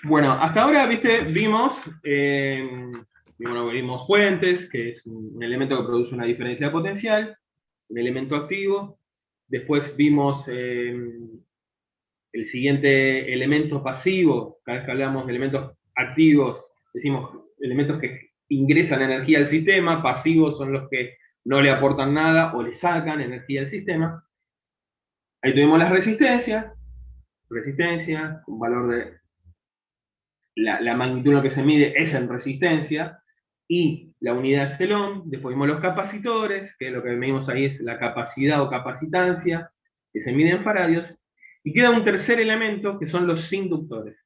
Bueno, hasta ahora, viste, vimos fuentes, que es un elemento que produce una diferencia potencial, un elemento activo. Después vimos el siguiente elemento pasivo. Cada vez que hablamos de elementos activos, decimos elementos que ingresan energía al sistema, pasivos son los que no le aportan nada o le sacan energía al sistema. Ahí tuvimos las resistencias, un valor de la magnitud en lo que se mide es en resistencia, y la unidad es el ohm. Después vimos los capacitores, que lo que medimos ahí es la capacidad o capacitancia, que se mide en faradios, y queda un tercer elemento, que son los inductores.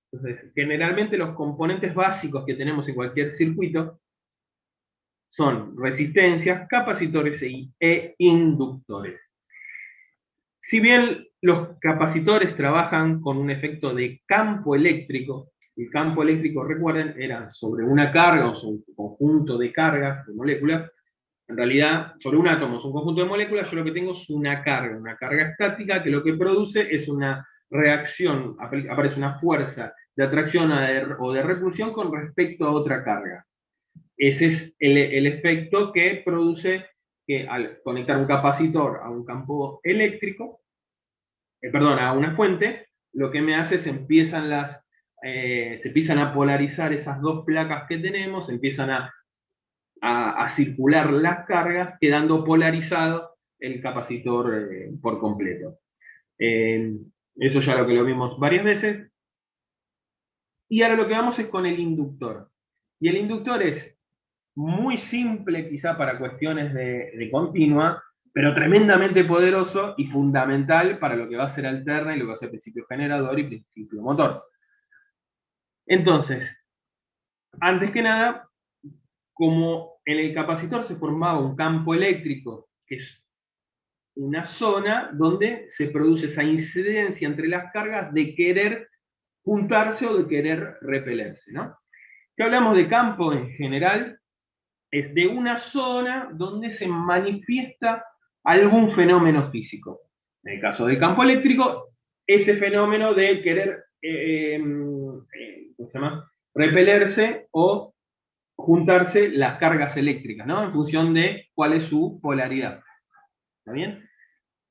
Entonces, generalmente los componentes básicos que tenemos en cualquier circuito son resistencias, capacitores e inductores. Si bien los capacitores trabajan con un efecto de campo eléctrico, el campo eléctrico, recuerden, era sobre una carga o sobre un conjunto de cargas, de moléculas. En realidad, sobre un átomo es un conjunto de moléculas, yo lo que tengo es una carga estática, que lo que produce es una reacción, aparece una fuerza de atracción o de repulsión con respecto a otra carga. Ese es el efecto que produce que al conectar un capacitor a un campo eléctrico, perdón, a una fuente, lo que me hace es se empiezan a polarizar esas dos placas que tenemos, empiezan a circular las cargas, quedando polarizado el capacitor por completo. Eh, Eso ya lo vimos varias veces. Y ahora lo que vamos es con el inductor. Y el inductor es muy simple quizá para cuestiones de continua, pero tremendamente poderoso y fundamental para lo que va a ser alterna y lo que va a ser principio generador y principio motor. Entonces, antes que nada, como en el capacitor se formaba un campo eléctrico, que es una zona donde se produce esa incidencia entre las cargas de querer juntarse o de querer repelerse, ¿no? Que hablamos de campo en general, es de una zona donde se manifiesta algún fenómeno físico. En el caso del campo eléctrico, ese fenómeno de querer ¿cómo se llama? Repelerse o juntarse las cargas eléctricas, ¿no? En función de cuál es su polaridad. ¿Está bien?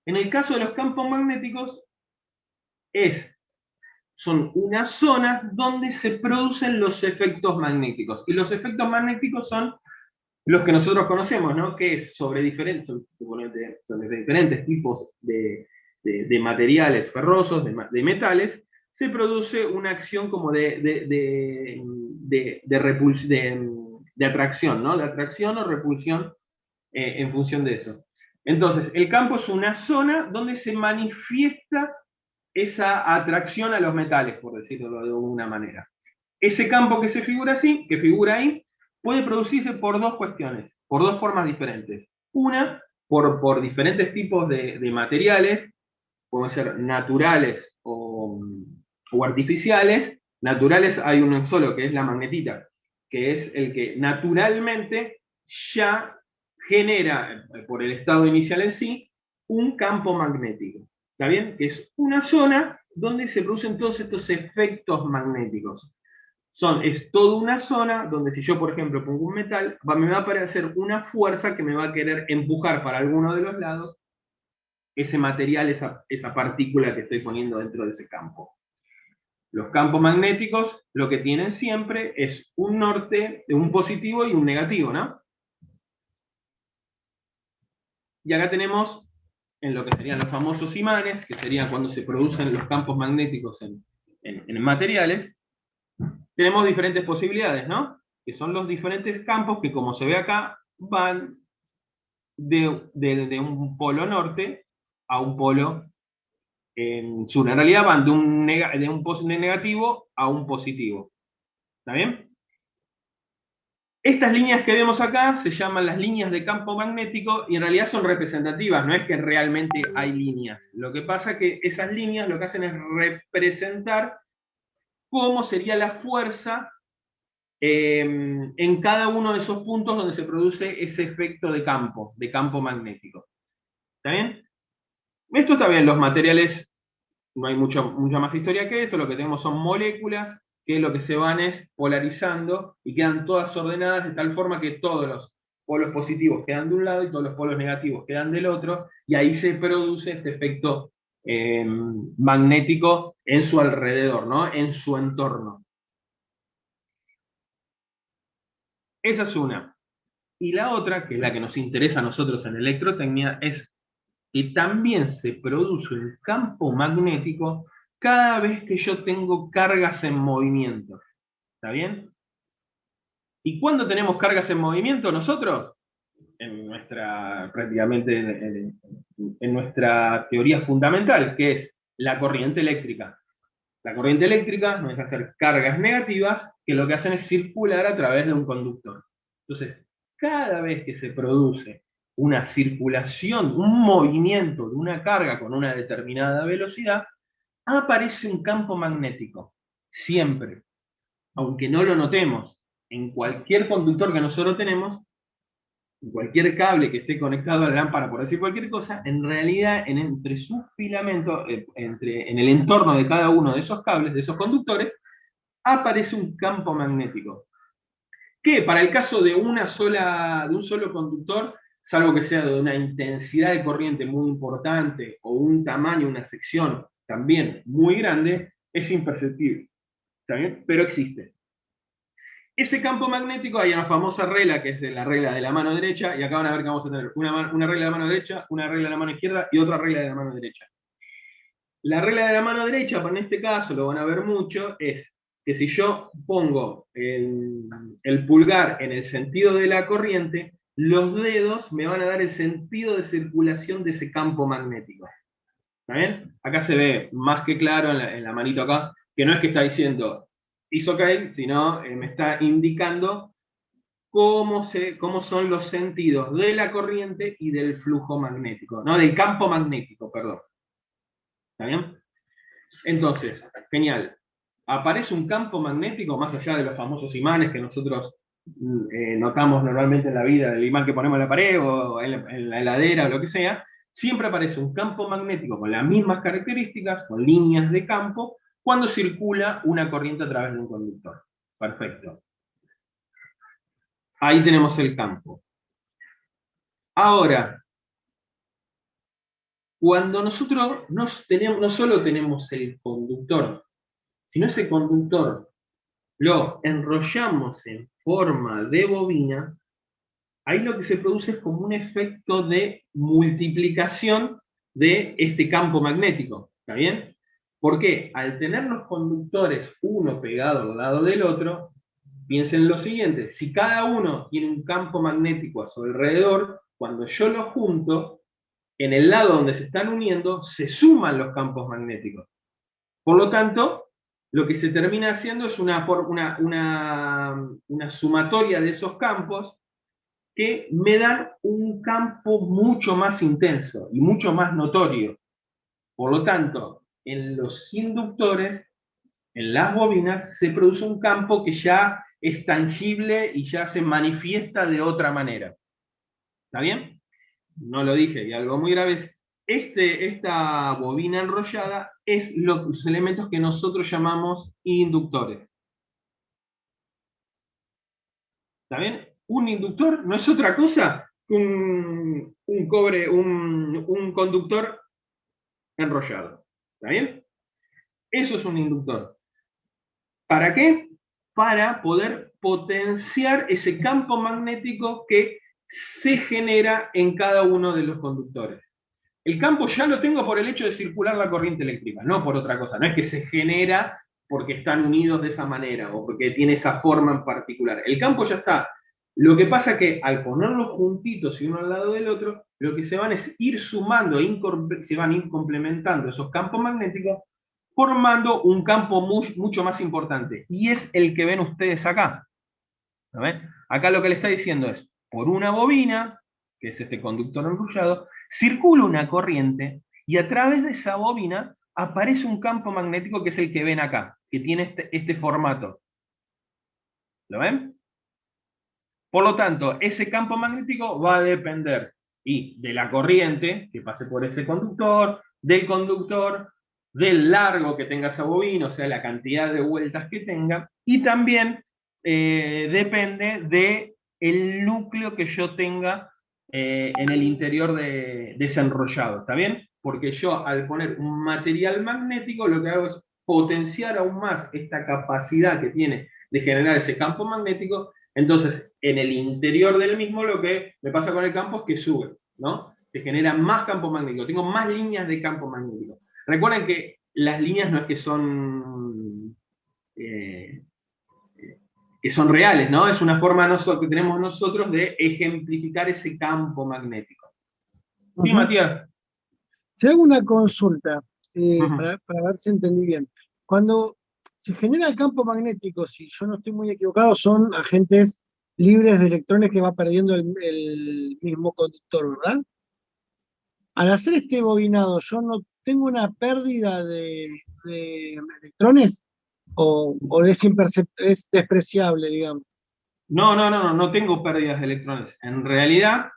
En el caso de los campos magnéticos, son unas zonas donde se producen los efectos magnéticos. Y los efectos magnéticos son los que nosotros conocemos, ¿no? Que es sobre diferentes tipos de materiales ferrosos, de metales, se produce una acción como de atracción, ¿no? De atracción o repulsión en función de eso. Entonces, el campo es una zona donde se manifiesta esa atracción a los metales, por decirlo de alguna manera. Ese campo que se figura así, que figura ahí, puede producirse por dos cuestiones, por dos formas diferentes. Una, por diferentes tipos de materiales, pueden ser naturales o artificiales. Naturales hay uno solo, que es la magnetita, que es el que naturalmente ya genera, por el estado inicial en sí, un campo magnético. ¿Está bien? Que es una zona donde se producen todos estos efectos magnéticos. Es toda una zona donde si yo, por ejemplo, pongo un metal, me va a aparecer una fuerza que me va a querer empujar para alguno de los lados ese material, esa partícula que estoy poniendo dentro de ese campo. Los campos magnéticos lo que tienen siempre es un norte, un positivo y un negativo, ¿no? Y acá tenemos en lo que serían los famosos imanes, que serían cuando se producen los campos magnéticos en materiales, tenemos diferentes posibilidades, ¿no? Que son los diferentes campos que, como se ve acá, van de un polo norte a un polo sur. En realidad van de un negativo a un positivo. ¿Está bien? Estas líneas que vemos acá se llaman las líneas de campo magnético y en realidad son representativas, no es que realmente hay líneas. Lo que pasa es que esas líneas lo que hacen es representar cómo sería la fuerza en cada uno de esos puntos donde se produce ese efecto de campo magnético. ¿Está bien? Esto está bien, los materiales, no hay mucha más historia que esto, lo que tenemos son moléculas que lo que se van es polarizando y quedan todas ordenadas de tal forma que todos los polos positivos quedan de un lado y todos los polos negativos quedan del otro, y ahí se produce este efecto magnético en su alrededor, ¿no? En su entorno. Esa es una. Y la otra, que es la que nos interesa a nosotros en electrotecnia, es que también se produce un campo magnético cada vez que yo tengo cargas en movimiento. ¿Está bien? ¿Y cuándo tenemos cargas en movimiento nosotros? En nuestra, prácticamente en nuestra teoría fundamental, que es la corriente eléctrica. La corriente eléctrica nos deja hacer cargas negativas que lo que hacen es circular a través de un conductor. Entonces, cada vez que se produce una circulación, un movimiento de una carga con una determinada velocidad, aparece un campo magnético. Siempre. Aunque no lo notemos. En cualquier conductor que nosotros tenemos, cualquier cable que esté conectado a la lámpara, por decir cualquier cosa, en realidad entre sus filamentos, en el entorno de cada uno de esos cables, de esos conductores, aparece un campo magnético. Que para el caso de de un solo conductor, salvo que sea de una intensidad de corriente muy importante o un tamaño, una sección también muy grande, es imperceptible. ¿Está bien? Pero existe. Ese campo magnético, hay una famosa regla que es la regla de la mano derecha, y acá van a ver que vamos a tener una regla de la mano derecha, una regla de la mano izquierda y otra regla de la mano derecha. La regla de la mano derecha, en este caso lo van a ver mucho, es que si yo pongo el pulgar en el sentido de la corriente, los dedos me van a dar el sentido de circulación de ese campo magnético. ¿Está bien? Acá se ve más que claro en la manito acá, que no es que está diciendo hizo OK, sino me está indicando cómo son los sentidos de la corriente y del flujo magnético, ¿no? Del campo magnético, perdón. ¿Está bien? Entonces, genial. Aparece un campo magnético más allá de los famosos imanes que nosotros notamos normalmente en la vida, el imán que ponemos en la pared o en la heladera o lo que sea. Siempre aparece un campo magnético con las mismas características, con líneas de campo, cuando circula una corriente a través de un conductor. Perfecto. Ahí tenemos el campo. Ahora, cuando nosotros no solo tenemos el conductor, sino ese conductor lo enrollamos en forma de bobina, ahí lo que se produce es como un efecto de multiplicación de este campo magnético. ¿Está bien? Porque al tener los conductores uno pegado al lado del otro, piensen lo siguiente: si cada uno tiene un campo magnético a su alrededor, cuando yo los junto, en el lado donde se están uniendo, se suman los campos magnéticos. Por lo tanto, lo que se termina haciendo es una sumatoria de esos campos que me dan un campo mucho más intenso y mucho más notorio. Por lo tanto, en los inductores, en las bobinas, se produce un campo que ya es tangible y ya se manifiesta de otra manera. ¿Está bien? No lo dije, y algo muy grave es, esta bobina enrollada es los elementos que nosotros llamamos inductores. ¿Está bien? Un inductor no es otra cosa que un conductor enrollado. ¿Está bien? Eso es un inductor. ¿Para qué? Para poder potenciar ese campo magnético que se genera en cada uno de los conductores. El campo ya lo tengo por el hecho de circular la corriente eléctrica, no por otra cosa. No es que se genera porque están unidos de esa manera o porque tiene esa forma en particular. El campo ya está. Lo que pasa es que al ponerlos juntitos y uno al lado del otro, lo que se van es ir sumando, se van a ir complementando esos campos magnéticos, formando un campo mucho más importante. Y es el que ven ustedes acá. ¿Ven? Acá lo que le está diciendo es, por una bobina, que es este conductor enrollado, circula una corriente y a través de esa bobina aparece un campo magnético que es el que ven acá, que tiene este formato. ¿Lo ven? Por lo tanto, ese campo magnético va a depender y de la corriente que pase por ese conductor, del conductor, del largo que tenga esa bobina, o sea, la cantidad de vueltas que tenga, y también depende de el núcleo que yo tenga en el interior de ese enrollado, ¿está bien? Porque yo al poner un material magnético lo que hago es potenciar aún más esta capacidad que tiene de generar ese campo magnético. Entonces en el interior del mismo lo que me pasa con el campo es que sube, ¿no? Se genera más campo magnético, tengo más líneas de campo magnético. Recuerden que las líneas no es eh, que son reales, ¿no? Es una forma que tenemos nosotros de ejemplificar ese campo magnético. ¿Sí, Ujú. Matías? Te hago una consulta Ujú. para ver si entendí bien. Cuando se genera el campo magnético, si yo no estoy muy equivocado, son agentes libres de electrones que va perdiendo el mismo conductor, ¿verdad? Al hacer este bobinado, ¿yo no tengo una pérdida de electrones? ¿O es, es despreciable, digamos? No tengo pérdidas de electrones. En realidad,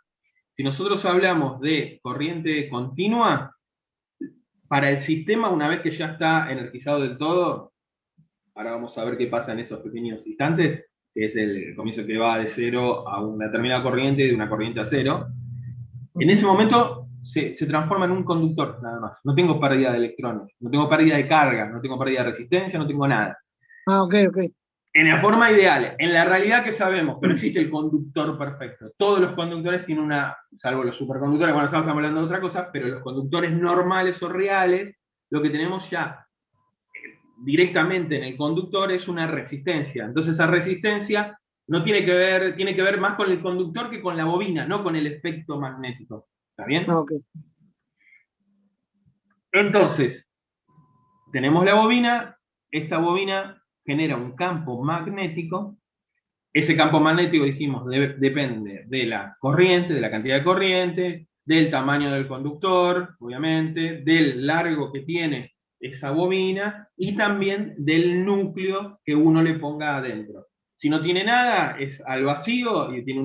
si nosotros hablamos de corriente continua, para el sistema, una vez que ya está energizado del todo, ahora vamos a ver qué pasa en esos pequeños instantes, que es el comienzo que va de cero a una determinada corriente y de una corriente a cero. En ese Ujú. momento se transforma en un conductor, nada más. No tengo pérdida de electrones, no tengo pérdida de carga, no tengo pérdida de resistencia, no tengo nada. Ah, ok, ok. En la forma ideal, en la realidad que sabemos, pero existe el conductor perfecto. Todos los conductores tienen una, salvo los superconductores, bueno, estamos hablando de otra cosa, pero los conductores normales o reales, lo que tenemos ya directamente en el conductor es una resistencia. Entonces esa resistencia no tiene que ver más con el conductor que con la bobina, no con el efecto magnético. ¿Está Ah, bien? ok. Entonces, tenemos la bobina, esta bobina genera un campo magnético. Ese campo magnético, dijimos, depende de la corriente, de la cantidad de corriente, del tamaño del conductor, obviamente, del largo que tiene esa bobina y también del núcleo que uno le ponga adentro. Si no tiene nada, es al vacío y tiene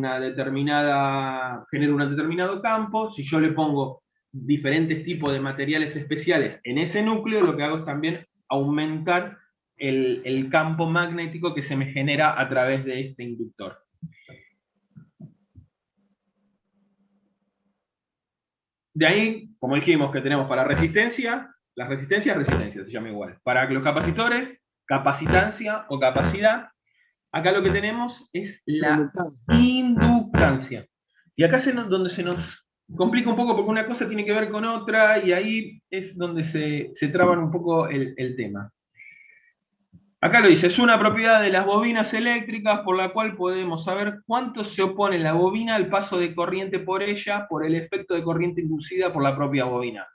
genera un determinado campo. Si yo le pongo diferentes tipos de materiales especiales en ese núcleo, lo que hago es también aumentar el campo magnético que se me genera a través de este inductor. De ahí, como dijimos, que tenemos para resistencia, la resistencia se llama igual. Para los capacitores, capacitancia o capacidad, acá lo que tenemos es La la inductancia. inductancia. Y acá es donde se nos complica un poco porque una cosa tiene que ver con otra y ahí es donde se traban un poco el tema. Acá lo dice, es una propiedad de las bobinas eléctricas por la cual podemos saber cuánto se opone la bobina al paso de corriente por ella por el efecto de corriente inducida por la propia bobina.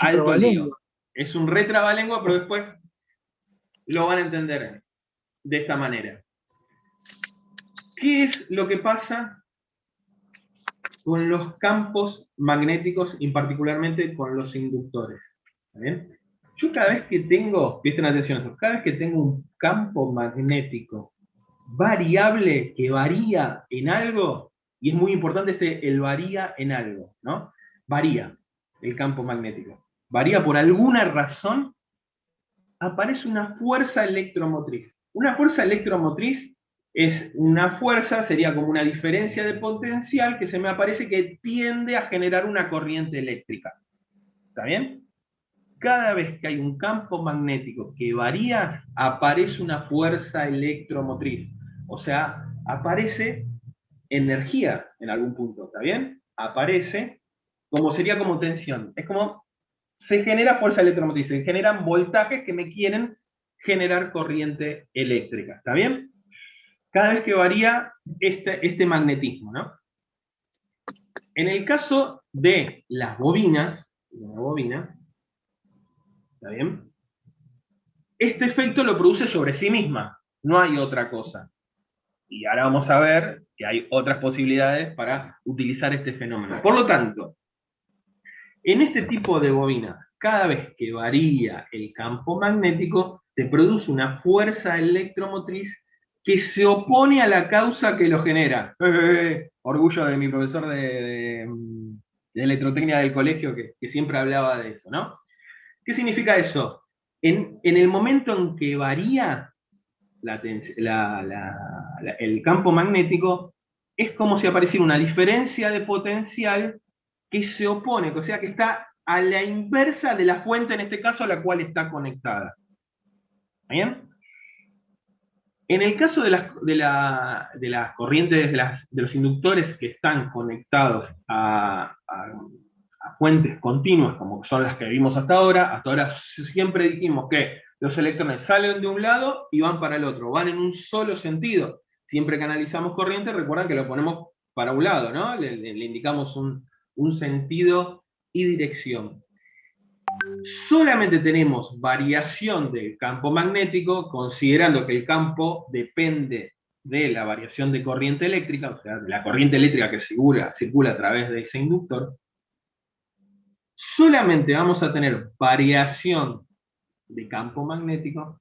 Alto lío. Supravalengua. Es un retrabalengua, pero después lo van a entender de esta manera. ¿Qué es lo que pasa con los campos magnéticos y particularmente con los inductores? ¿Está bien? Yo cada vez que tengo, presten atención, cada vez que tengo un campo magnético variable que varía en algo, y es muy importante el varía en algo, ¿no? Varía el campo magnético. Varía por alguna razón, aparece una fuerza electromotriz. Una fuerza electromotriz es una fuerza, sería como una diferencia de potencial que se me aparece que tiende a generar una corriente eléctrica. ¿Está bien? Cada vez que hay un campo magnético que varía, aparece una fuerza electromotriz. O sea, aparece energía en algún punto, ¿está bien? Aparece como sería como tensión. Es como se genera fuerza electromotriz, se generan voltajes que me quieren generar corriente eléctrica, ¿está bien? Cada vez que varía este magnetismo, ¿no? En el caso de las bobinas, una bobina, ¿está bien? Este efecto lo produce sobre sí misma, no hay otra cosa. Y ahora vamos a ver que hay otras posibilidades para utilizar este fenómeno. Por lo tanto, en este tipo de bobinas, cada vez que varía el campo magnético, se produce una fuerza electromotriz que se opone a la causa que lo genera. Orgullo de mi profesor de electrotecnia del colegio que siempre hablaba de eso, ¿no? ¿Qué significa eso? En el momento en que varía el campo magnético, es como si apareciera una diferencia de potencial que se opone, o sea, que está a la inversa de la fuente, en este caso, a la cual está conectada. ¿Bien? En el caso de las corrientes, de los inductores que están conectados a fuentes continuas, como son las que vimos hasta ahora siempre dijimos que los electrones salen de un lado y van para el otro, van en un solo sentido. Siempre que analizamos corriente, recuerdan que lo ponemos para un lado, ¿no? Le indicamos un sentido y dirección. Solamente tenemos variación del campo magnético, considerando que el campo depende de la variación de corriente eléctrica, o sea, de la corriente eléctrica que circula a través de ese inductor. Solamente vamos a tener variación de campo magnético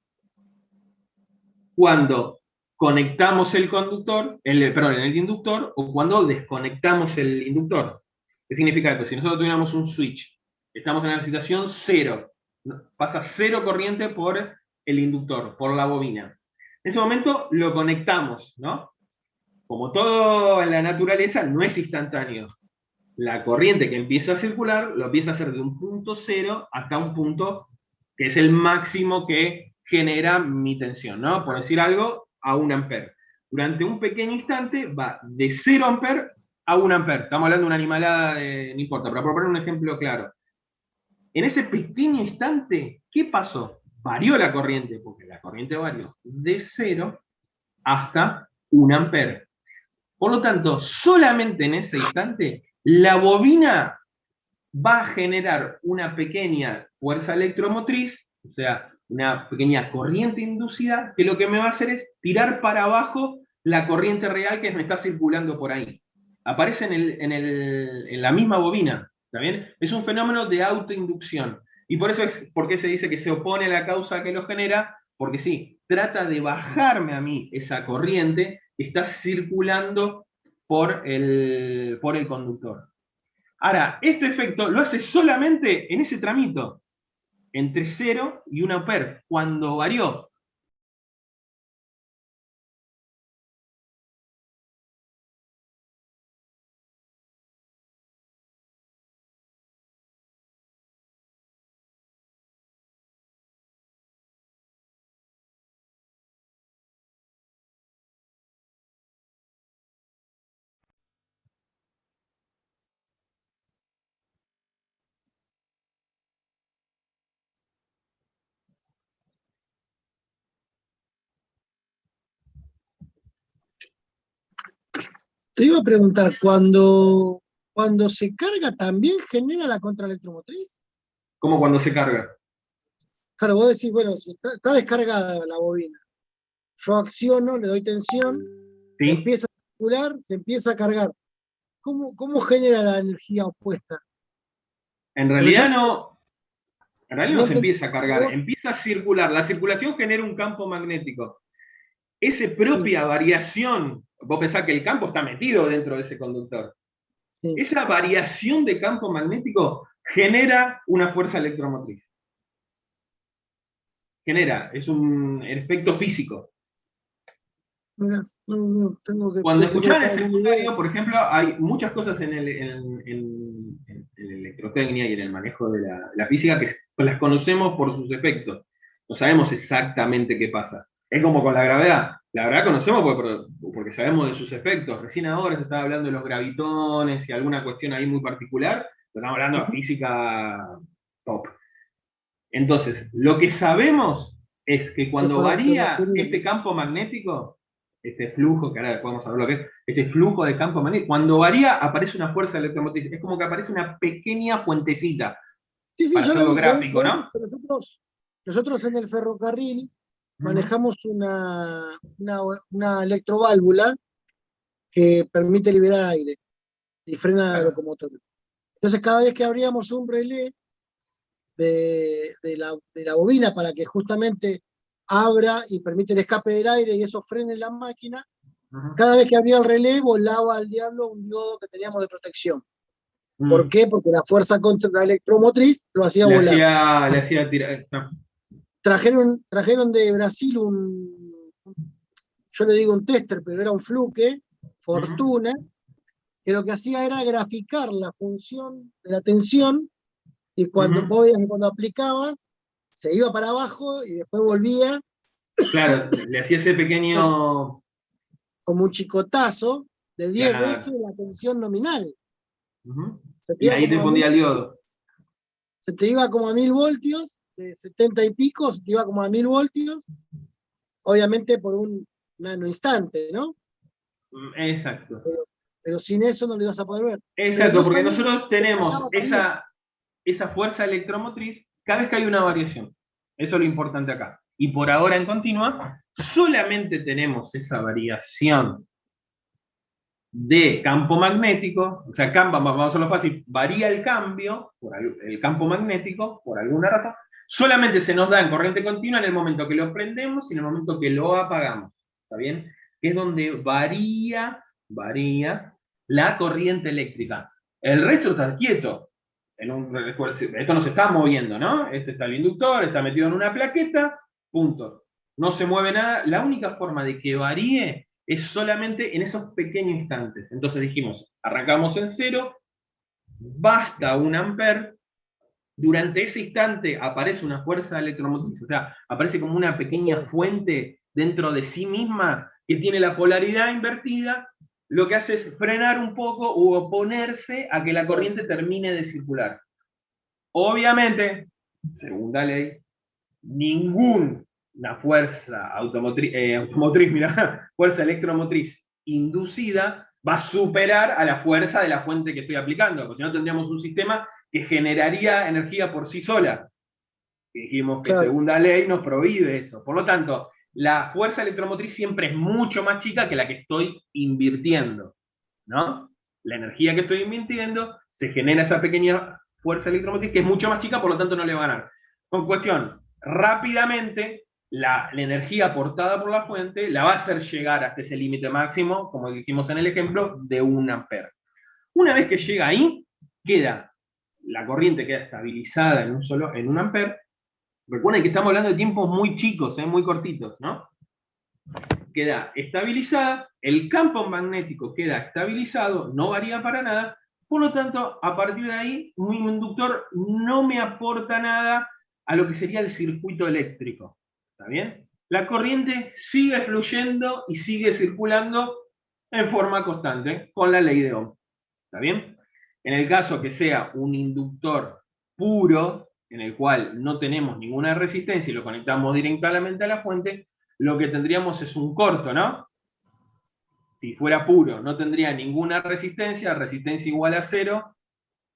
cuando conectamos el conductor, el inductor, o cuando desconectamos el inductor. ¿Qué significa esto? Si nosotros tuviéramos un switch, estamos en la situación cero, pasa cero corriente por el inductor, por la bobina. En ese momento lo conectamos, ¿no? Como todo en la naturaleza, no es instantáneo. La corriente que empieza a circular lo empieza a hacer de un punto cero hasta un punto que es el máximo que genera mi tensión, ¿no? Por decir algo, a 1 amper. Durante un pequeño instante va de 0 amper a 1 amper. Estamos hablando de una animalada, no importa, pero para poner un ejemplo claro. En ese pequeño instante, ¿qué pasó? Varió la corriente, porque la corriente varió de 0 hasta 1 amper. Por lo tanto, solamente en ese instante, la bobina va a generar una pequeña fuerza electromotriz, o sea, una pequeña corriente inducida, que lo que me va a hacer es tirar para abajo la corriente real que me está circulando por ahí. Aparece en la misma bobina, ¿está bien? Es un fenómeno de autoinducción. Y por eso es porque se dice que se opone a la causa que lo genera, porque sí, trata de bajarme a mí esa corriente que está circulando por el conductor. Ahora, este efecto lo hace solamente en ese tramito, entre 0 y 1 amper. Cuando varió Te iba a preguntar, cuando se carga, ¿también genera la contraelectromotriz? como cuando se carga. Claro, vos decís, bueno, si está descargada la bobina, yo acciono, le doy tensión, ¿Sí? empieza a circular, se empieza a cargar. ¿Cómo genera la energía opuesta? En Porque yo realidad no, en realidad no no se entendí. empieza a cargar, empieza a circular. La circulación genera un campo magnético. Esa Sí, propia variación, vos pensás que el campo está metido dentro de ese conductor. sí. Esa variación de campo magnético genera una fuerza electromotriz. Es un efecto físico. Mira, no, tengo que Cuando escuchaban el preparar un video. secundario, por ejemplo, hay muchas cosas en electrotecnia y en el manejo de la física que las conocemos por sus efectos. No sabemos exactamente qué pasa. Es como con la gravedad. La gravedad conocemos porque sabemos de sus efectos. Recién ahora se estaba hablando de los gravitones y alguna cuestión ahí muy particular, pero estamos hablando de Ujú. física top. Entonces, lo que sabemos es que Es cuando para varía observación. este campo magnético, este flujo, que ahora podemos saber lo que es, este flujo de campo magnético, cuando varía aparece una fuerza electromotriz, es como que aparece una pequeña fuentecita, Sí, sí, para yo lo hacerlo vi. gráfico, Vos viste ¿no? que nosotros en el ferrocarril Ujú. manejamos una electroválvula que permite liberar aire y frena la Claro. locomotora. Entonces, cada vez que abríamos un relé de la bobina para que justamente abra y permite el escape del aire y eso frene la máquina, Ujú. cada vez que abría el relé volaba al diablo un diodo que teníamos de protección. ¿Por Mm. qué? Porque la fuerza contra la electromotriz lo hacía volar. Le hacía tirar. No. Trajeron de Brasil yo le digo un tester, pero era un fluke, Ujú, Fortuna, que lo que hacía era graficar la función de la tensión, y cuando ujú. vos veías que cuando aplicabas, se iba para abajo y después volvía Claro, le hacía ese pequeño. como un chicotazo de 10 veces Claro. la tensión nominal. Ujú. Se te Y iba ahí te como a pondía el 1000, diodo. se te iba como a 1000 voltios, de 70 y pico, se te iba como a 1000 voltios, obviamente por un nano instante, ¿no? Exacto. Pero sin eso no lo ibas a poder ver. Pero Exacto, no porque sabía nosotros que tenemos fallaba también. esa fuerza electromotriz cada vez que hay una variación. Eso es lo importante acá. Y por ahora en continua, solamente tenemos esa variación de campo magnético, o sea, vamos a hacerlo fácil, varía el cambio, el campo magnético, por alguna razón, solamente se nos da en corriente continua en el momento que lo prendemos y en el momento que lo apagamos, ¿está bien? Que es donde varía la corriente eléctrica. El resto está quieto. Esto no se está moviendo, ¿no? Este está el inductor, está metido en una plaqueta, punto. No se mueve nada. La única forma de que varíe es solamente en esos pequeños instantes. Entonces dijimos, arrancamos en cero, basta un amper, durante ese instante aparece una fuerza electromotriz, o sea, aparece como una pequeña fuente dentro de sí misma que tiene la polaridad invertida, lo que hace es frenar un poco o oponerse a que la corriente termine de circular. Obviamente, segunda ley, ninguna fuerza automotriz, mira, fuerza electromotriz inducida va a superar a la fuerza de la fuente que estoy aplicando, porque si no tendríamos un sistema que generaría energía por sí sola. Y dijimos que Claro, segunda ley nos prohíbe eso. Por lo tanto, la fuerza electromotriz siempre es mucho más chica que la que estoy invirtiendo, ¿no? La energía que estoy invirtiendo se genera esa pequeña fuerza electromotriz que es mucho más chica, por lo tanto no le va a ganar. Con cuestión, rápidamente la energía aportada por la fuente la va a hacer llegar hasta ese límite máximo, como dijimos en el ejemplo, de 1 amper. Una vez que llega ahí, la corriente queda estabilizada en 1 amper. Recuerden que estamos hablando de tiempos muy chicos, muy cortitos, ¿no? Queda estabilizada, el campo magnético queda estabilizado, no varía para nada, por lo tanto, a partir de ahí, mi inductor no me aporta nada a lo que sería el circuito eléctrico. ¿Está bien? La corriente sigue fluyendo y sigue circulando en forma constante, con la ley de Ohm. ¿Está bien? En el caso que sea un inductor puro, en el cual no tenemos ninguna resistencia y lo conectamos directamente a la fuente, lo que tendríamos es un corto, ¿no? Si fuera puro, no tendría ninguna resistencia, resistencia igual a cero,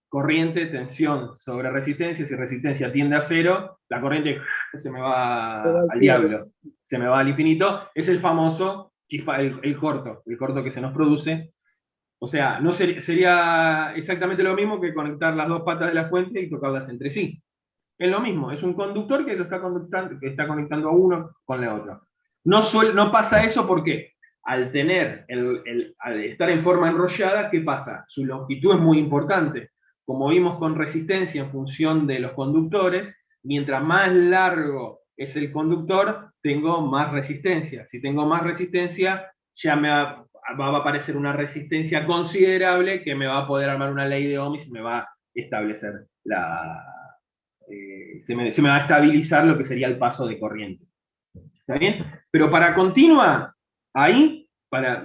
corriente, tensión sobre resistencia, si resistencia tiende a cero, la corriente se me se va va al al cielo. diablo, se me va al infinito, es el famoso chispa, el corto que se nos produce. O sea, no sería exactamente lo mismo que conectar las dos patas de la fuente y tocarlas entre sí. Es lo mismo, es un conductor que está conectando a uno con la otra. No pasa eso porque al estar en forma enrollada, ¿qué pasa? Su longitud es muy importante. Como vimos con resistencia en función de los conductores, mientras más largo es el conductor, tengo más resistencia. Si tengo más resistencia, ya va a aparecer una resistencia considerable que me va a poder armar una ley de Ohm y se me va a establecer se me va a estabilizar lo que sería el paso de corriente. ¿Está bien? Pero para continua, ahí,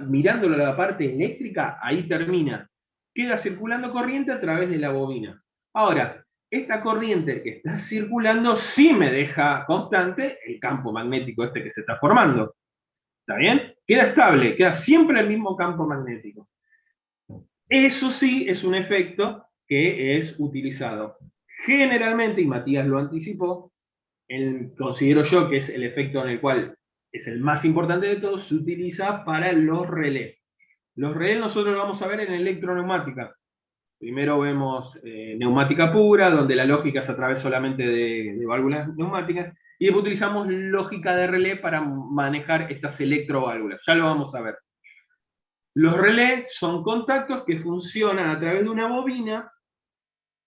mirándolo a la parte eléctrica, ahí termina. Queda circulando corriente a través de la bobina. Ahora, esta corriente que está circulando sí me deja constante el campo magnético este que se está formando. ¿Está bien? Queda estable, queda siempre el mismo campo magnético. Eso sí es un efecto que es utilizado generalmente, y Matías lo anticipó, considero yo que es el efecto en el cual es el más importante de todos, se utiliza para los relés. Los relés nosotros lo vamos a ver en electroneumática. Primero vemos neumática pura, donde la lógica es a través solamente de válvulas neumáticas, y después utilizamos lógica de relé para manejar estas electroválvulas. Ya lo vamos a ver. Los relés son contactos que funcionan a través de una bobina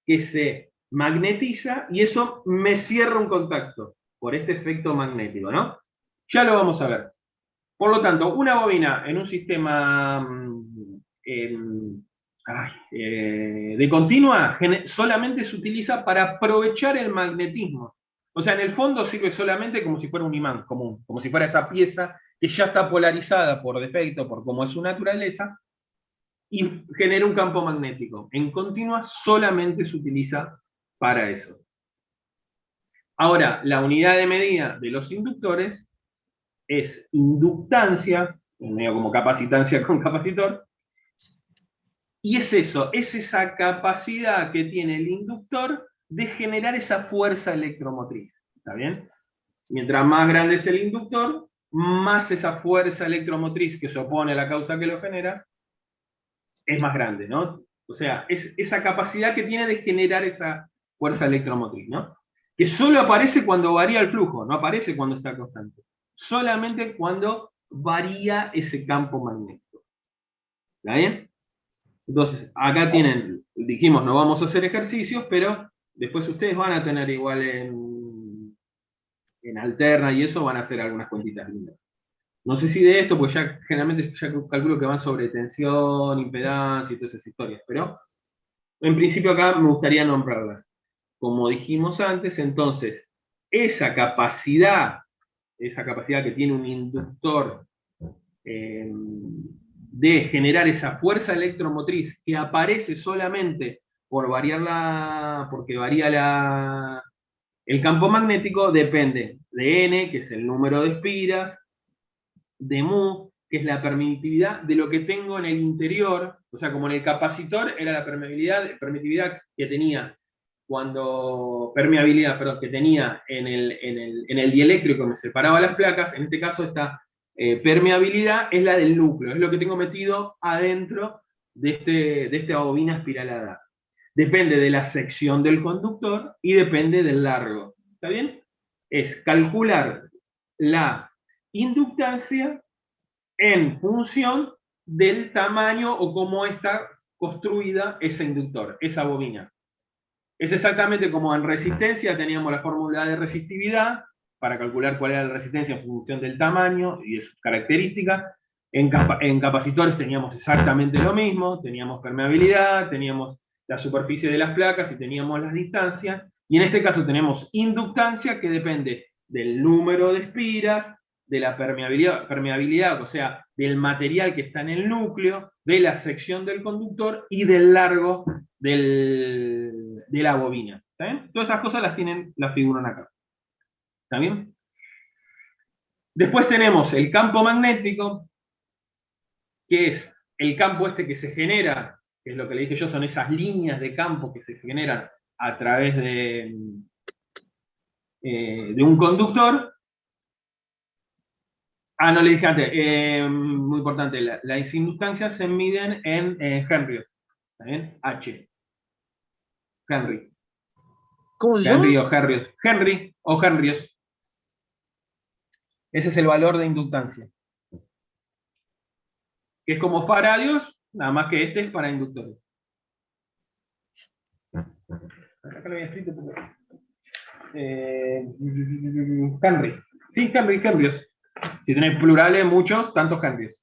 que se magnetiza y eso me cierra un contacto por este efecto magnético, ¿no? Ya lo vamos a ver. Por lo tanto, una bobina en un sistema de continua solamente se utiliza para aprovechar el magnetismo. O sea, en el fondo sirve solamente como si fuera un imán común, como si fuera esa pieza que ya está polarizada por defecto, por cómo es su naturaleza, y genera un campo magnético. En continua solamente se utiliza para eso. Ahora, la unidad de medida de los inductores es inductancia, medio como capacitancia con capacitor, y es eso, es esa capacidad que tiene el inductor de generar esa fuerza electromotriz. ¿Está bien? Mientras más grande es el inductor, más esa fuerza electromotriz que se opone a la causa que lo genera es más grande, ¿no? O sea, es esa capacidad que tiene de generar esa fuerza electromotriz, ¿no? Que solo aparece cuando varía el flujo, no aparece cuando está constante. Solamente cuando varía ese campo magnético. ¿Está bien? Entonces, acá tienen, dijimos, no vamos a hacer ejercicios, pero después ustedes van a tener igual en alterna y eso van a hacer algunas cuentitas lindas. No sé si de esto, pues ya generalmente ya calculo que van sobre tensión, impedancia y todas esas historias, pero en principio acá me gustaría nombrarlas. Como dijimos antes, entonces, esa capacidad que tiene un inductor de generar esa fuerza electromotriz que aparece solamente por porque varía el campo magnético, depende de N, que es el número de espiras, de mu, que es la permitividad de lo que tengo en el interior, o sea, como en el capacitor era la permitividad que tenía permeabilidad, que tenía en el dieléctrico que me separaba las placas, en este caso esta permeabilidad es la del núcleo, es lo que tengo metido adentro de esta bobina espiralada. Depende de la sección del conductor y depende del largo. ¿Está bien? Es calcular la inductancia en función del tamaño o cómo está construida ese inductor, esa bobina. Es exactamente como en resistencia teníamos la fórmula de resistividad para calcular cuál era la resistencia en función del tamaño y de sus características. En capacitores teníamos exactamente lo mismo, teníamos permeabilidad, teníamos la superficie de las placas y teníamos las distancias. Y en este caso tenemos inductancia que depende del número de espiras, de la permeabilidad, o sea, del material que está en el núcleo, de la sección del conductor y del largo de la bobina. ¿Está bien? Todas estas cosas las figuran acá. ¿Está bien? Después tenemos el campo magnético, que es el campo este que se genera, que es lo que le dije yo, son esas líneas de campo que se generan a través de un conductor. No le dije antes, muy importante, las inductancias se miden en Henry. ¿Está bien? H. Henry. ¿Cómo se Henry llama? o Henry. Henry o Henryos. Ese es el valor de inductancia. Que es como faradios, nada más que este es para inductores. Acá lo había escrito porque... Henry. Sí, Henryos. Si tenés plurales, muchos, tantos Henryos.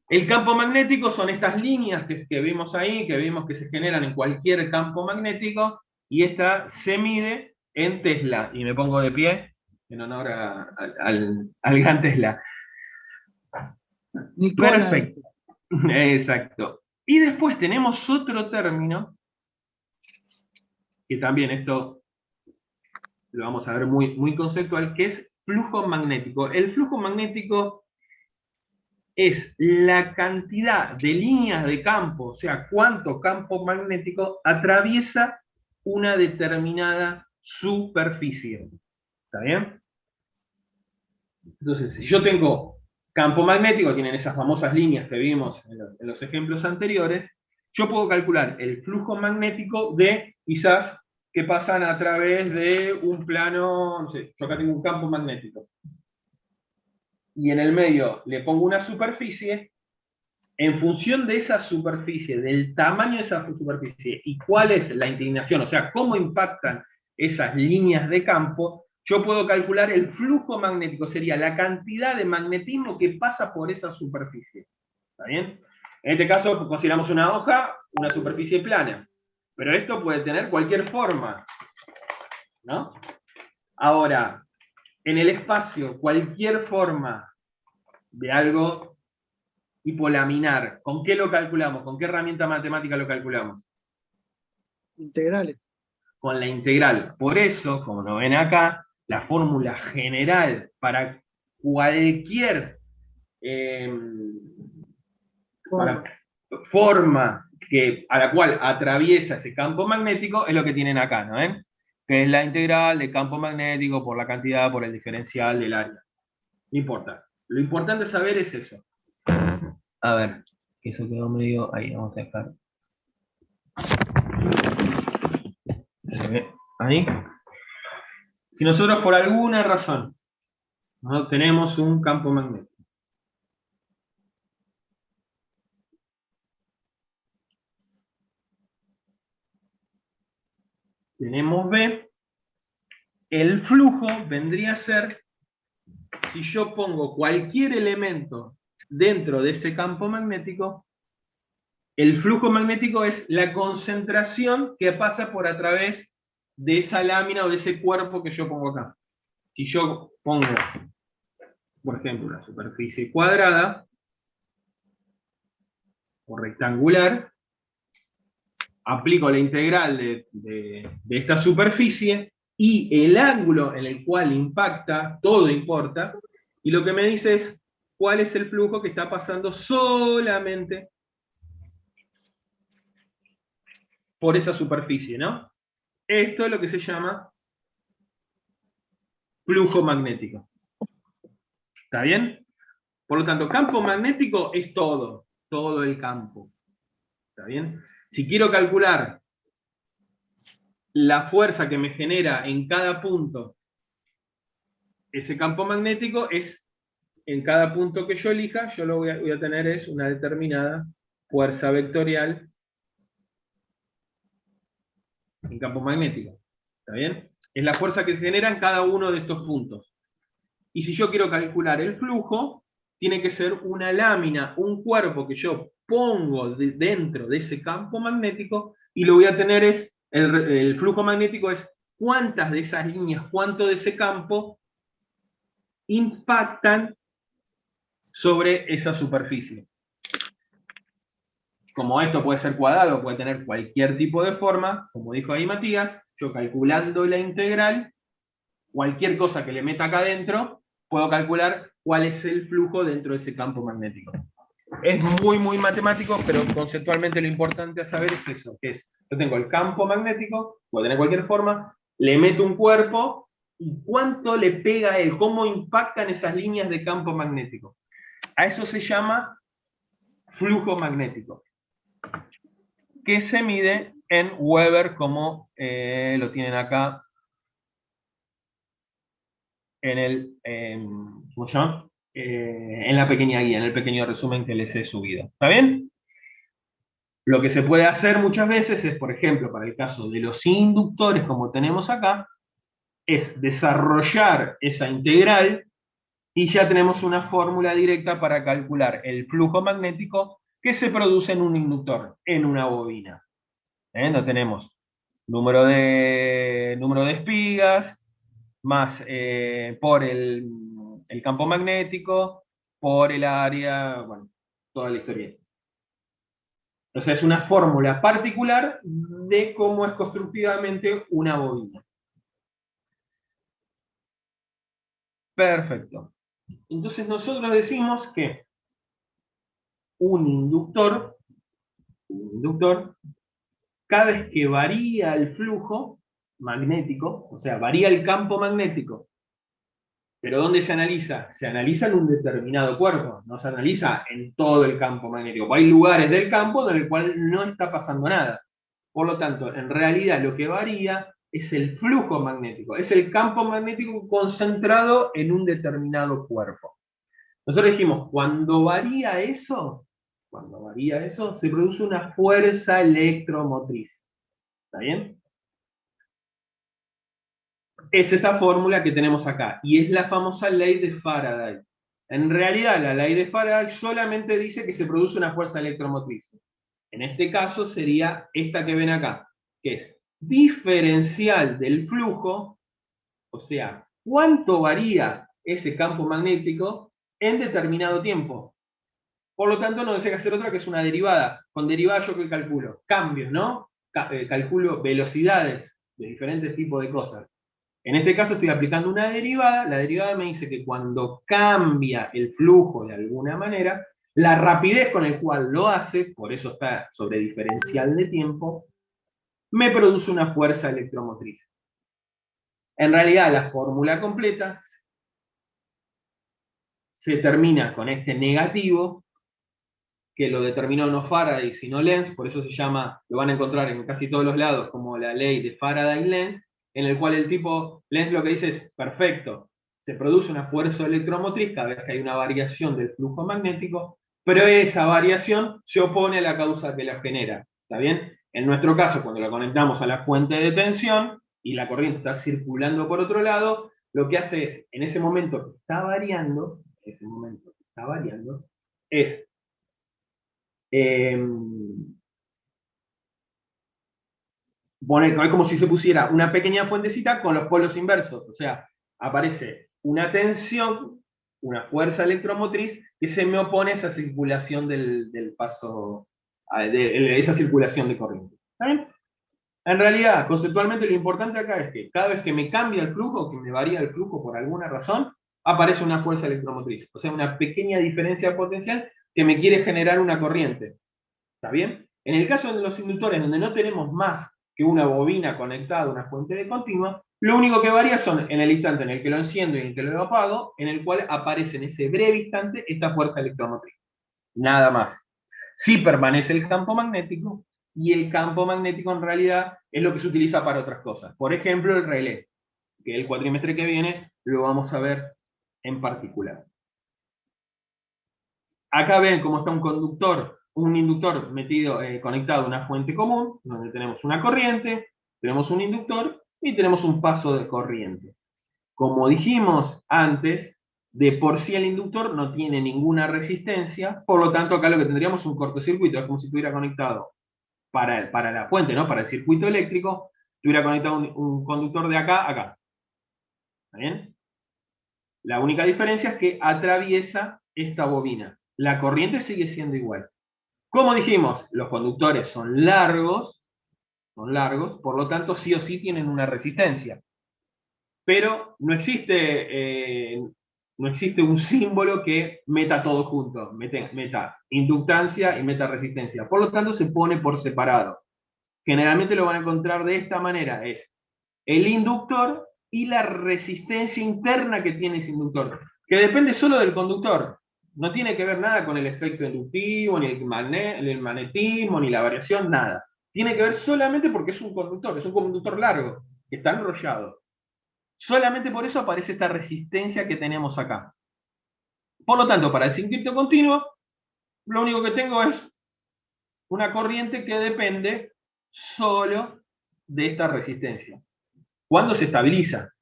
El campo magnético son estas líneas que vimos ahí, que vimos que se generan en cualquier campo magnético, y esta se mide en Tesla. Y me pongo de pie en honor al gran Tesla. Nicola. Perfecto. Exacto. Y después tenemos otro término, que también esto lo vamos a ver muy, muy conceptual, que es flujo magnético. El flujo magnético es la cantidad de líneas de campo, o sea, cuánto campo magnético atraviesa una determinada superficie. ¿Está bien? Entonces, si yo tengo campo magnético, tienen esas famosas líneas que vimos en los ejemplos anteriores, yo puedo calcular el flujo magnético de quizás que pasan a través de un plano, no sé, yo acá tengo un campo magnético. Y en el medio le pongo una superficie, en función de esa superficie, del tamaño de esa superficie y cuál es la inclinación, o sea, cómo impactan esas líneas de campo, yo puedo calcular el flujo magnético, sería la cantidad de magnetismo que pasa por esa superficie. ¿Está bien? En este caso consideramos una hoja, una superficie plana, pero esto puede tener cualquier forma, ¿no? Ahora, en el espacio, cualquier forma de algo tipo laminar, ¿con qué lo calculamos? ¿Con qué herramienta matemática lo calculamos? Integrales. Con la integral. Por eso, como lo ven acá, la fórmula general para cualquier Forma. forma a la cual atraviesa ese campo magnético es lo que tienen acá, ¿no ven? Que es la integral del campo magnético por la cantidad, por el diferencial del área. No importa. Lo importante saber es eso. A ver, que eso quedó medio... Ahí, vamos a dejar. ¿Se ve? Ahí. Si nosotros por alguna razón no tenemos un campo magnético, tenemos B, el flujo vendría a ser, si yo pongo cualquier elemento dentro de ese campo magnético, el flujo magnético es la concentración que pasa por a través de esa lámina o de ese cuerpo que yo pongo acá. Si yo pongo, por ejemplo, una superficie cuadrada o rectangular, aplico la integral de esta superficie y el ángulo en el cual impacta, todo importa, y lo que me dice es cuál es el flujo que está pasando solamente por esa superficie, ¿no? Esto es lo que se llama flujo magnético. ¿Está bien? Por lo tanto, campo magnético es todo el campo. ¿Está bien? Si quiero calcular la fuerza que me genera en cada punto ese campo magnético, es en cada punto que yo elija, yo lo voy a tener es una determinada fuerza vectorial en campo magnético. ¿Está bien? Es la fuerza que se genera en cada uno de estos puntos. Y si yo quiero calcular el flujo, tiene que ser una lámina, un cuerpo que yo pongo dentro de ese campo magnético, y lo voy a tener es, el flujo magnético es cuántas de esas líneas, cuánto de ese campo impactan sobre esa superficie. Como esto puede ser cuadrado, puede tener cualquier tipo de forma, como dijo ahí Matías, yo calculando la integral, cualquier cosa que le meta acá adentro, puedo calcular cuál es el flujo dentro de ese campo magnético. Es muy matemático, pero conceptualmente lo importante a saber es eso, que es, yo tengo el campo magnético, puede tener cualquier forma, le meto un cuerpo, y cuánto le pega a él, cómo impactan esas líneas de campo magnético. A eso se llama flujo magnético, que se mide en Weber, como lo tienen acá ¿cómo se llama? En la pequeña guía, en el pequeño resumen que les he subido. ¿Está bien? Lo que se puede hacer muchas veces es, por ejemplo, para el caso de los inductores, como tenemos acá, es desarrollar esa integral y ya tenemos una fórmula directa para calcular el flujo magnético que se produce en un inductor, en una bobina. No tenemos número de espigas, más por el campo magnético, por el área, bueno, toda la historia. O sea, es una fórmula particular de cómo es constructivamente una bobina. Perfecto. Entonces nosotros decimos que un inductor, cada vez que varía el flujo magnético, o sea, varía el campo magnético, pero ¿dónde se analiza? Se analiza en un determinado cuerpo, no se analiza en todo el campo magnético. Hay lugares del campo en el cual no está pasando nada. Por lo tanto, en realidad lo que varía es el flujo magnético, es el campo magnético concentrado en un determinado cuerpo. Nosotros dijimos, cuando varía eso, cuando varía eso, se produce una fuerza electromotriz. ¿Está bien? Es esa fórmula que tenemos acá, y es la famosa ley de Faraday. En realidad, la ley de Faraday solamente dice que se produce una fuerza electromotriz. En este caso sería esta que ven acá, que es diferencial del flujo, o sea, cuánto varía ese campo magnético en determinado tiempo. Por lo tanto, no desea hacer otra que es una derivada. Con derivada yo que calculo cambios, ¿no? Calculo velocidades de diferentes tipos de cosas. En este caso estoy aplicando una derivada. La derivada me dice que cuando cambia el flujo de alguna manera, la rapidez con la cual lo hace, por eso está sobre diferencial de tiempo, me produce una fuerza electromotriz. En realidad, la fórmula completa se termina con este negativo, que lo determinó no Faraday, sino Lenz, por eso se llama, lo van a encontrar en casi todos los lados, como la ley de Faraday-Lenz, en el cual el tipo, Lenz lo que dice es, perfecto, se produce una fuerza electromotriz cada vez que hay una variación del flujo magnético, pero esa variación se opone a la causa que la genera, ¿está bien? En nuestro caso, cuando lo conectamos a la fuente de tensión y la corriente está circulando por otro lado, lo que hace es, en ese momento que está variando, es es como si se pusiera una pequeña fuentecita con los polos inversos, o sea, aparece una tensión, una fuerza electromotriz que se me opone a esa circulación del paso, esa circulación de corriente. ¿Está bien? En realidad, conceptualmente lo importante acá es que cada vez que me cambia el flujo, que me varía el flujo por alguna razón, aparece una fuerza electromotriz, o sea, una pequeña diferencia potencial que me quiere generar una corriente. ¿Está bien? En el caso de los inductores, donde no tenemos más que una bobina conectada a una fuente de continua, lo único que varía son en el instante en el que lo enciendo y en el que lo apago, en el cual aparece en ese breve instante esta fuerza electromotriz. Nada más. Sí permanece el campo magnético, y el campo magnético en realidad es lo que se utiliza para otras cosas. Por ejemplo, el relé, que el cuatrimestre que viene lo vamos a ver en particular. Acá ven cómo está un inductor metido, conectado a una fuente común, donde tenemos una corriente, tenemos un inductor y tenemos un paso de corriente. Como dijimos antes, de por sí el inductor no tiene ninguna resistencia, por lo tanto acá lo que tendríamos es un cortocircuito, es como si estuviera conectado para la fuente, ¿no? Para el circuito eléctrico, estuviera conectado un conductor de acá a acá. ¿Está bien? La única diferencia es que atraviesa esta bobina. La corriente sigue siendo igual. Como dijimos, los conductores son largos, por lo tanto sí o sí tienen una resistencia. Pero no existe un símbolo que meta todo junto, meta inductancia y meta resistencia. Por lo tanto se pone por separado. Generalmente lo van a encontrar de esta manera, es el inductor y la resistencia interna que tiene ese inductor, que depende solo del conductor. No tiene que ver nada con el efecto inductivo, ni el magnetismo, ni la variación, nada. Tiene que ver solamente porque es un conductor largo, que está enrollado. Solamente por eso aparece esta resistencia que tenemos acá. Por lo tanto, para el circuito continuo, lo único que tengo es una corriente que depende solo de esta resistencia. ¿Cuándo se estabiliza?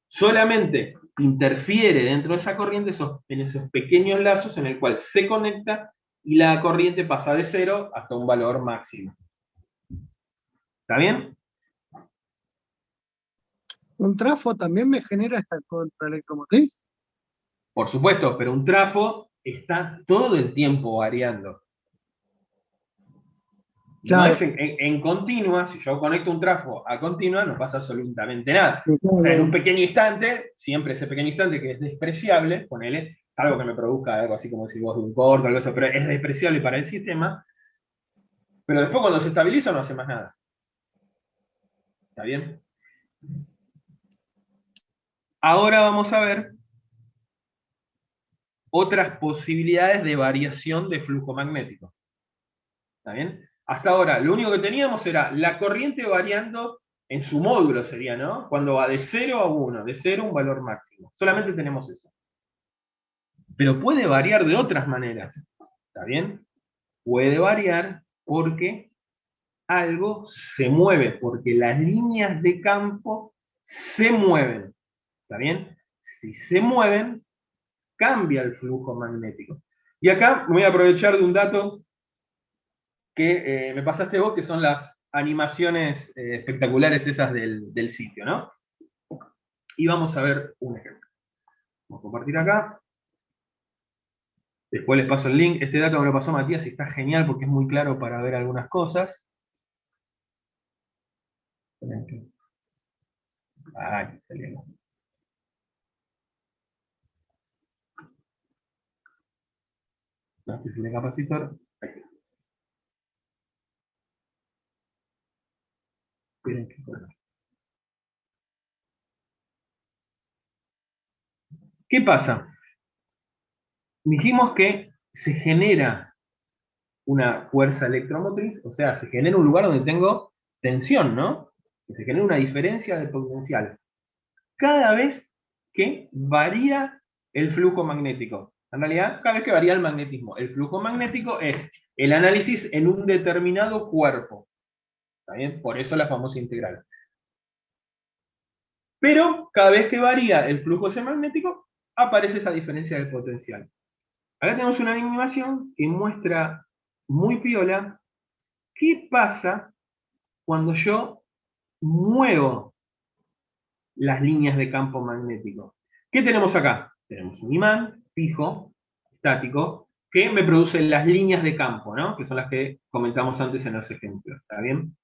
Solamente interfiere dentro de esa corriente en esos pequeños lazos en el cual se conecta y la corriente pasa de 0 hasta un valor máximo. ¿Está bien? ¿Un trafo también me genera esta contraelectromotriz? Por supuesto, pero un trafo está todo el tiempo variando. No Claro, es en continua. Si yo conecto un trafo a continua, no pasa absolutamente nada. sí, O sea, en un claro. pequeño instante, siempre ese pequeño instante que es despreciable, ponele, algo que me produzca algo así como si vos de un corto, algo así, pero es despreciable para el sistema, pero después cuando se estabiliza no hace más nada. ¿Está bien? Ahora vamos a ver otras posibilidades de variación de flujo magnético. ¿Está bien? Hasta ahora, lo único que teníamos era la corriente variando en su módulo, sería, ¿no? Cuando va de 0 a 1, de 0 a un valor máximo. Solamente tenemos eso. Pero puede variar de otras maneras. ¿Está bien? puede variar porque algo se mueve, porque las líneas de campo se mueven. ¿Está bien? Si se mueven, cambia el flujo magnético. Y acá me voy a aprovechar de un dato que me pasaste vos, que son las animaciones espectaculares esas del sitio, ¿no? Y vamos a ver un ejemplo. Vamos a compartir acá. Después les paso el link. Este dato me lo pasó Matías y está genial porque es muy claro para ver algunas cosas. Ay, excelente. No, este es el capacitor. Ahí está. Miren qué cosa. ¿Qué pasa? Dijimos que se genera una fuerza electromotriz, o sea, se genera un lugar donde tengo tensión, ¿no? Que se genera una diferencia de potencial. Cada vez que varía el flujo magnético. En realidad, cada vez que varía el magnetismo. El flujo magnético es el análisis en un determinado cuerpo. ¿Está bien? Por eso la famosa integral. Pero cada vez que varía el flujo ese magnético, aparece esa diferencia de potencial. Acá tenemos una animación que muestra muy piola qué pasa cuando yo muevo las líneas de campo magnético. ¿Qué tenemos acá? Tenemos un imán fijo, estático, que me produce las líneas de campo, ¿no? Que son las que comentamos antes en los ejemplos. ¿Está bien?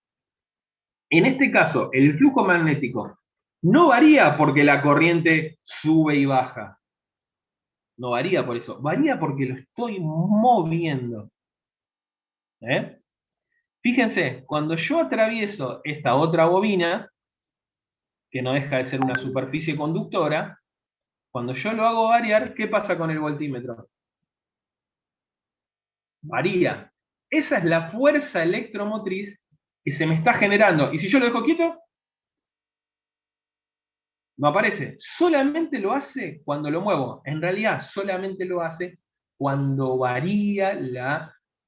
En este caso, el flujo magnético no varía porque la corriente sube y baja. No varía por eso. Varía porque lo estoy moviendo. ¿Eh? Fíjense, cuando yo atravieso esta otra bobina, que no deja de ser una superficie conductora, cuando yo lo hago variar, ¿qué pasa con el voltímetro? Varía. Esa es la fuerza electromotriz que se me está generando. Y si yo lo dejo quieto, no aparece. Solamente lo hace cuando lo muevo. En realidad, solamente lo hace cuando varía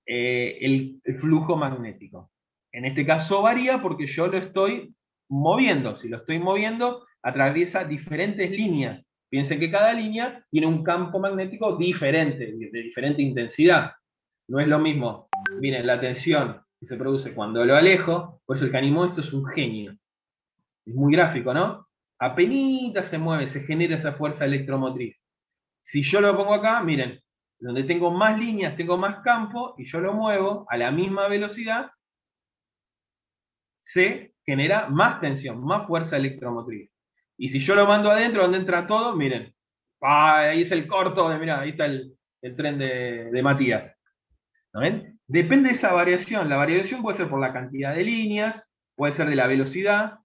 el flujo magnético. En este caso varía porque yo lo estoy moviendo. Si lo estoy moviendo, atraviesa diferentes líneas. Piensen que cada línea tiene un campo magnético diferente, de diferente intensidad. No es lo mismo. Miren, la tensión que se produce cuando lo alejo, por eso el que animó esto es un genio. Es muy gráfico, ¿no? Apenita se mueve, se genera esa fuerza electromotriz. Si yo lo pongo acá, miren, donde tengo más líneas, tengo más campo, y yo lo muevo a la misma velocidad, se genera más tensión, más fuerza electromotriz. Y si yo lo mando adentro, donde entra todo, miren, ahí es el corto, mirá, ahí está el tren de Matías. ¿No ven? Depende de esa variación. La variación puede ser por la cantidad de líneas, puede ser de la velocidad,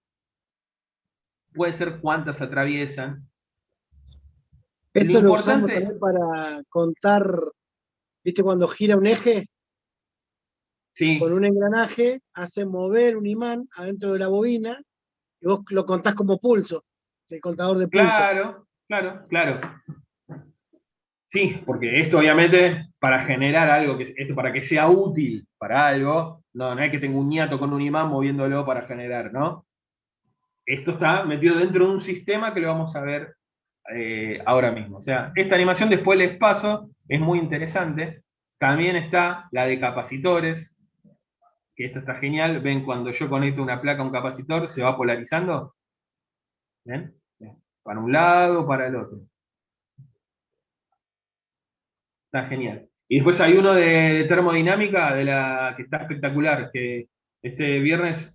puede ser cuántas atraviesan. Lo Esto lo usamos importante, también para contar, ¿viste? Cuando gira un eje con sí, un engranaje, hace mover un imán adentro de la bobina y vos lo contás como pulso, el contador de pulso. claro, claro, claro. Sí, porque esto obviamente para generar algo, esto para que sea útil para algo, no es que tenga un ñato con un imán moviéndolo para generar, ¿no? Esto está metido dentro de un sistema que lo vamos a ver ahora mismo. O sea, esta animación después les paso, es muy interesante. También está la de capacitores, que esta está genial. Ven, cuando yo conecto una placa a un capacitor, se va polarizando. ¿Ven? Para un lado, para el otro. Está genial. Y después hay uno de termodinámica, que está espectacular, que este viernes,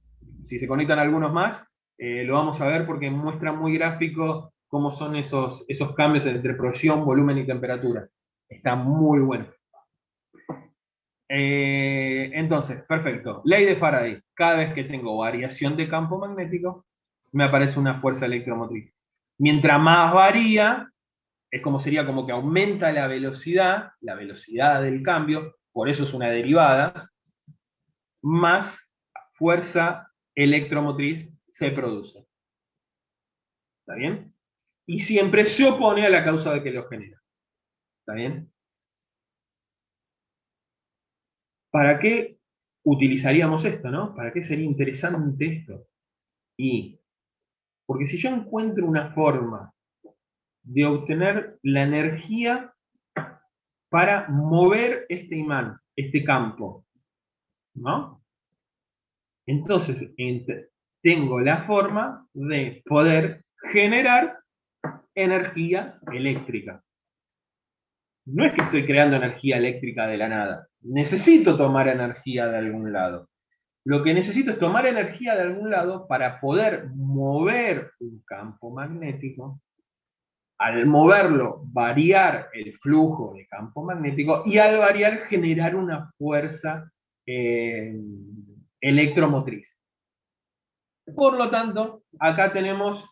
si se conectan algunos más, lo vamos a ver porque muestra muy gráfico cómo son esos cambios entre presión, volumen y temperatura. Está muy bueno. Entonces, perfecto. Ley de Faraday. Cada vez que tengo variación de campo magnético, me aparece una fuerza electromotriz. Mientras más varía, es como sería como que aumenta la velocidad del cambio, por eso es una derivada, más fuerza electromotriz se produce. ¿Está bien? Y siempre se opone a la causa de que lo genera. ¿Está bien? ¿para qué utilizaríamos esto, no? ¿Para qué sería interesante esto? Y, porque si yo encuentro una forma de obtener la energía para mover este imán, este campo, ¿no? Entonces, tengo la forma de poder generar energía eléctrica. No es que estoy creando energía eléctrica de la nada. Necesito tomar energía de algún lado. Lo que necesito es tomar energía de algún lado para poder mover un campo magnético. Al moverlo, variar el flujo de campo magnético y al variar, generar una fuerza eh, electromotriz. Por lo tanto, acá tenemos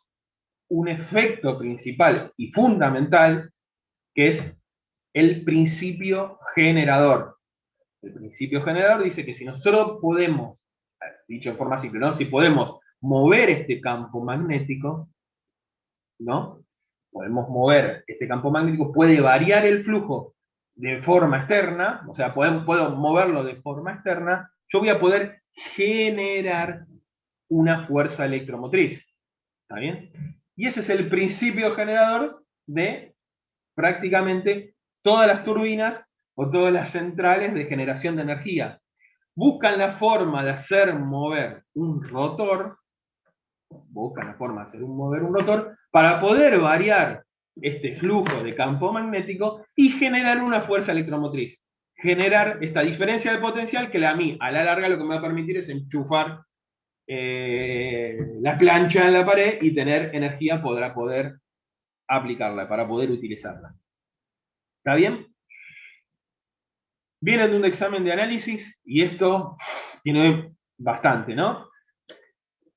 un efecto principal y fundamental que es el principio generador. El principio generador dice que si nosotros podemos, dicho en forma simple, ¿no? Si podemos mover este campo magnético, ¿no? Podemos mover este campo magnético, puede variar el flujo de forma externa, o sea, puedo moverlo de forma externa, yo voy a poder generar una fuerza electromotriz. ¿Está bien? Y ese es el principio generador de prácticamente todas las turbinas o todas las centrales de generación de energía. Buscan la forma de hacer mover un rotor, para poder variar este flujo de campo magnético y generar una fuerza electromotriz. Generar esta diferencia de potencial que a mí, a la larga, lo que me va a permitir es enchufar la plancha en la pared y tener energía para poder aplicarla, para poder utilizarla. ¿Está bien? Vienen de un examen de análisis y esto tiene bastante, ¿no?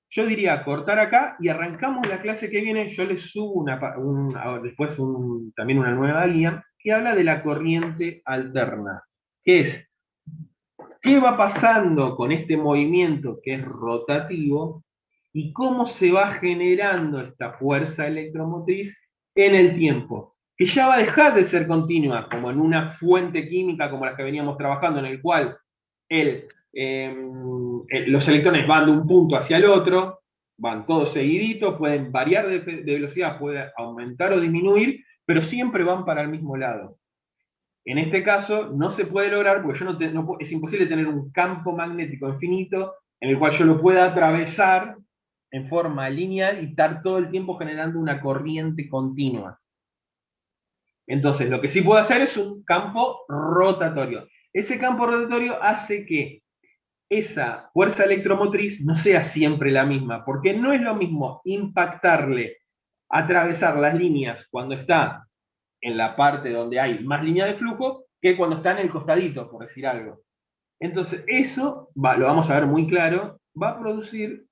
Yo diría cortar acá y arrancamos la clase que viene. Yo les subo después también una nueva guía que habla de la corriente alterna, que es qué va pasando con este movimiento que es rotativo y cómo se va generando esta fuerza electromotriz en el tiempo, que ya va a dejar de ser continua, como en una fuente química como la que veníamos trabajando, en el cual los electrones van de un punto hacia el otro, van todos seguiditos, pueden variar de velocidad, pueden aumentar o disminuir, pero siempre van para el mismo lado. En este caso no se puede lograr porque es imposible tener un campo magnético infinito en el cual yo lo pueda atravesar en forma lineal y estar todo el tiempo generando una corriente continua. Entonces, lo que sí puedo hacer es un campo rotatorio. Ese campo rotatorio hace que esa fuerza electromotriz no sea siempre la misma, porque no es lo mismo impactarle, atravesar las líneas cuando está en la parte donde hay más línea de flujo que cuando está en el costadito, por decir algo. Entonces, eso lo vamos a ver muy claro, va a producir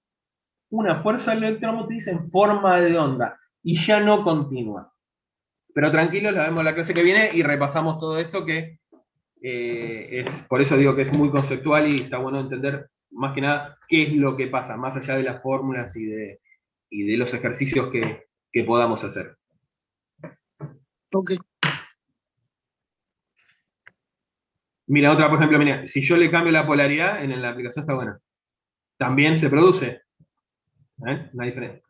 una fuerza electromotriz en forma de onda y ya no continua. Pero tranquilos, la vemos la clase que viene y repasamos todo esto que por eso digo que es muy conceptual y está bueno entender más que nada qué es lo que pasa, más allá de las fórmulas y de los ejercicios que podamos hacer. Ok. Mira, otra, por ejemplo, mira, si yo le cambio la polaridad, en la aplicación está buena. También se produce. Una diferencia.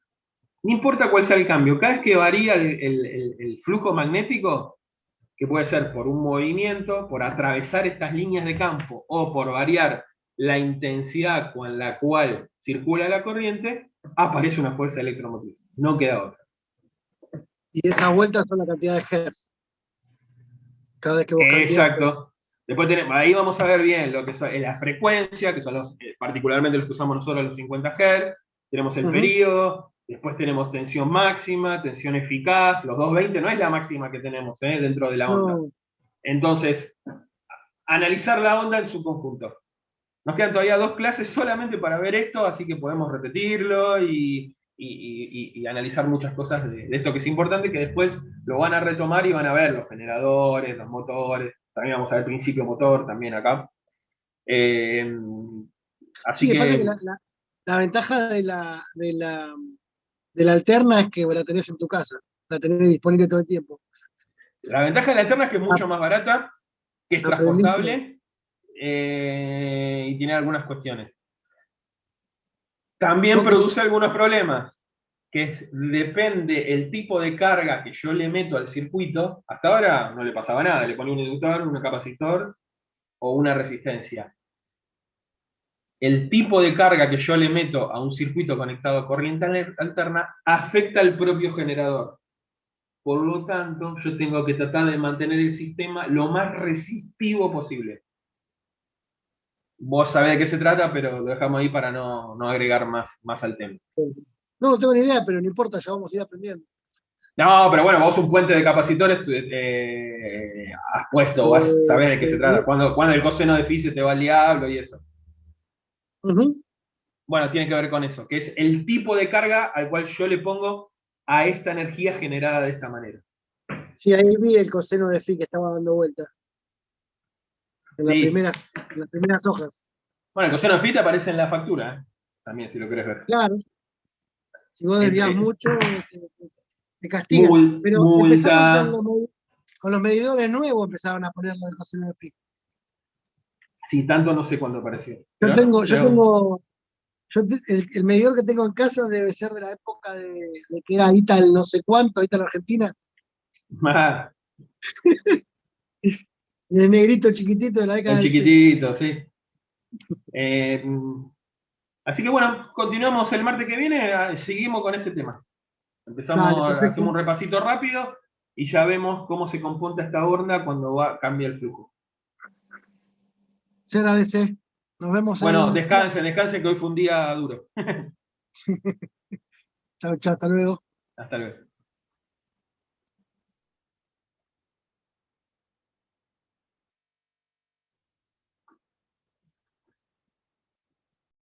No importa cuál sea el cambio, cada vez que varía el flujo magnético, que puede ser por un movimiento, por atravesar estas líneas de campo, o por variar la intensidad con la cual circula la corriente, aparece una fuerza electromotriz. No queda otra. Y esas vueltas son la cantidad de hertz. Cada vez que vos cambiás. Exacto. Después ahí vamos a ver bien lo que es la frecuencia, que son particularmente los que usamos nosotros, los 50 Hz. Tenemos el periodo, después tenemos tensión máxima, tensión eficaz. Los 220 no es la máxima que tenemos dentro de la onda. No. Entonces, analizar la onda en su conjunto. Nos quedan todavía 2 clases solamente para ver esto, así que podemos repetirlo y analizar muchas cosas de esto que es importante, que después lo van a retomar y van a ver los generadores, los motores. También vamos a ver principio motor también acá. Así Sí, que pasa que la ventaja de la alterna es que la tenés en tu casa, la tenés disponible todo el tiempo. la ventaja de la alterna es que es mucho más barata, que es Aprendiste. transportable y tiene algunas cuestiones. También Ok. produce algunos problemas, depende el tipo de carga que yo le meto al circuito. Hasta ahora no le pasaba nada, le ponía un inductor, un capacitor o una resistencia. El tipo de carga que yo le meto a un circuito conectado a corriente alterna afecta al propio generador. Por lo tanto, yo tengo que tratar de mantener el sistema lo más resistivo posible. Vos sabés de qué se trata, pero lo dejamos ahí para no agregar más al tema. No, no tengo ni idea, pero no importa, ya vamos a ir aprendiendo. No, pero bueno, vos un puente de capacitores has puesto, sabés de qué se trata. Cuando el coseno de phi se te va al diablo y eso. Ujú. Bueno, tiene que ver con eso, que es el tipo de carga al cual yo le pongo a esta energía generada de esta manera. Sí, ahí vi el coseno de phi que estaba dando vuelta Sí. en las primeras hojas. Bueno, el coseno de phi te aparece en la factura, también, si lo querés ver. Claro, si vos desvías Entre mucho, te castigan. Pero multa. empezaron con los medidores nuevos, empezaron a ponerlo el coseno de phi. Sí, tanto no sé cuándo apareció. Yo Pero, tengo, yo tengo, el medidor que tengo en casa debe ser de la época de que era Ital no sé cuánto, Ital Argentina, ah, el negrito chiquitito de la década el del 30. chiquitito, sí. Eh, Así que bueno, continuamos el martes que viene, seguimos con este tema. Dale, Empezamos, hacemos perfecto. un repasito rápido y ya vemos cómo se comporta esta horna cuando cambia el flujo. Se agradece. Nos vemos Bueno, el descansen, martes. descansen que hoy fue un día duro. Chao, chao, hasta luego. Hasta luego.